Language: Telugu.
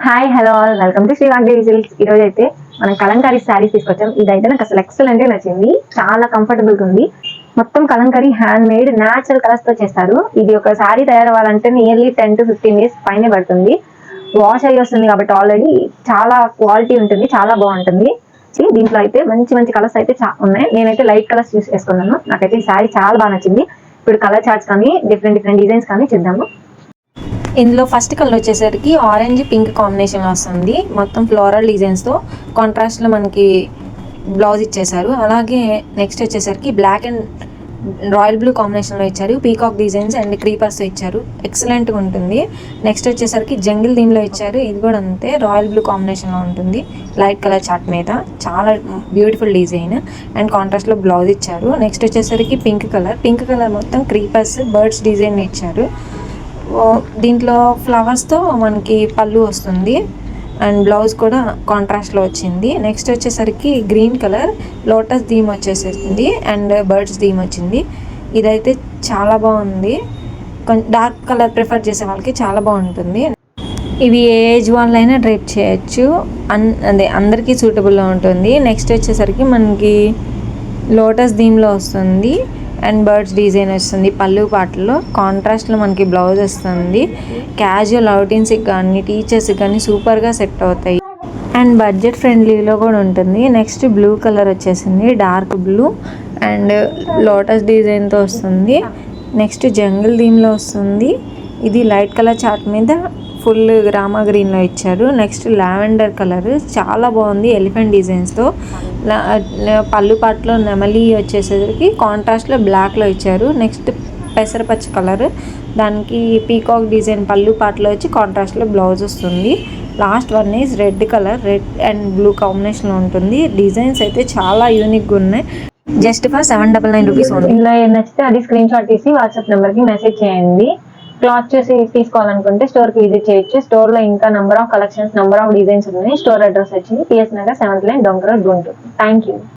Hi hello all welcome to Srivani silks. ఈ రోజు అయితే మనం కలంకారీ శారీస్ తీసుకొచ్చాం. ఇదైతే నాకు అసలు ఎక్సలెంట్ గా నచ్చింది. చాలా కంఫర్టబుల్ గా ఉంది. మొత్తం Kalamkari hand made natural colours తో చేస్తారు. ఇది ఒక శారీ తయారవ్వాలంటే నియర్లీ 10 to 15 డేస్ పైన పడుతుంది. వాష్ అయ్యి వస్తుంది కాబట్టి ఆల్రెడీ చాలా క్వాలిటీ ఉంటుంది, చాలా బాగుంటుంది. దీంట్లో అయితే మంచి మంచి కలర్స్ అయితే ఉన్నాయి. నేనైతే లైట్ కలర్స్ చూస్ చేసుకున్నాను. నాకైతే ఈ శారీ చాలా బాగా నచ్చింది. ఇప్పుడు కలర్ చార్ట్స్ కానీ డిఫరెంట్ డిఫరెంట్ డిజైన్స్ కానీ చూద్దాము. ఇందులో ఫస్ట్ కలర్ వచ్చేసరికి ఆరెంజ్ పింక్ కాంబినేషన్ వస్తుంది. మొత్తం ఫ్లోరల్ డిజైన్స్తో కాంట్రాస్ట్లో మనకి బ్లౌజ్ ఇచ్చేసారు. అలాగే నెక్స్ట్ వచ్చేసరికి బ్లాక్ అండ్ రాయల్ బ్లూ కాంబినేషన్లో ఇచ్చారు. పీకాక్ డిజైన్స్ అండ్ క్రీపర్స్తో ఇచ్చారు. ఎక్సలెంట్గా ఉంటుంది. నెక్స్ట్ వచ్చేసరికి జంగిల్ థీమ్లో ఇచ్చారు. ఇది కూడా అంతే రాయల్ బ్లూ కాంబినేషన్లో ఉంటుంది. లైట్ కలర్ చార్ట్ మీద చాలా బ్యూటిఫుల్ డిజైన్ అండ్ కాంట్రాస్ట్లో బ్లౌజ్ ఇచ్చారు. నెక్స్ట్ వచ్చేసరికి పింక్ కలర్ మొత్తం క్రీపర్స్ బర్డ్స్ డిజైన్ ఇచ్చారు. దీంట్లో ఫ్లవర్స్తో మనకి పళ్ళు వస్తుంది అండ్ బ్లౌజ్ కూడా కాంట్రాస్ట్లో వచ్చింది. నెక్స్ట్ వచ్చేసరికి గ్రీన్ కలర్ లోటస్ థీమ్ వచ్చేసింది అండ్ బర్డ్స్ థీమ్ వచ్చింది. ఇదైతే చాలా బాగుంది. కొంచెం డార్క్ కలర్ ప్రిఫర్ చేసే వాళ్ళకి చాలా బాగుంటుంది. ఇవి ఏ ఏజ్ వాళ్ళైనా డ్రైప్ చేయొచ్చు. అదే అందరికీ సూటబుల్గా ఉంటుంది. నెక్స్ట్ వచ్చేసరికి మనకి లోటస్ థీమ్లో వస్తుంది అండ్ బర్డ్స్ డిజైన్ వస్తుంది. పళ్ళు పాటల్లో కాంట్రాస్ట్లో మనకి బ్లౌజ్ వస్తుంది. క్యాజువల్ అవుటింగ్స్కి కానీ టీచర్స్కి కానీ సూపర్గా సెట్ అవుతాయి అండ్ బడ్జెట్ ఫ్రెండ్లీలో కూడా ఉంటుంది. నెక్స్ట్ బ్లూ కలర్ వచ్చేసింది, డార్క్ బ్లూ అండ్ లోటస్ డిజైన్తో వస్తుంది. నెక్స్ట్ జంగిల్ థీమ్లో వస్తుంది. ఇది లైట్ కలర్ చార్ట్ మీద ఫుల్ రామా గ్రీన్లో ఇచ్చారు. నెక్స్ట్ లావెండర్ కలర్ చాలా బాగుంది ఎలిఫెంట్ డిజైన్స్తో. పళ్ళు పాటలో నెమలి వచ్చేసరికి కాంట్రాస్ట్లో బ్లాక్లో ఇచ్చారు. నెక్స్ట్ పెసరపచ్చ కలర్ దానికి పీకాక్ డిజైన్ పళ్ళు పాటలో వచ్చి కాంట్రాస్ట్లో బ్లౌజ్ వస్తుంది. Last one is red colour, red and blue కాంబినేషన్లో ఉంటుంది. డిజైన్స్ అయితే చాలా యూనిక్గా ఉన్నాయి. జస్ట్ ఫర్ 799 రూపీస్ ఉంది. ఇలా ఏం నచ్చితే అది స్క్రీన్ షాట్ తీసి వాట్సాప్ నెంబర్కి మెసేజ్ చేయండి. క్లాత్ చూసి తీసుకోవాలనుకుంటే స్టోర్ కి విజిట్ చేయొచ్చు. స్టోర్ లో ఇంకా number of collections, number of designs ఉన్నాయి. స్టోర్ అడ్రస్ వచ్చి PS Nagar 7th line, Donka Road, Guntur. Thank you.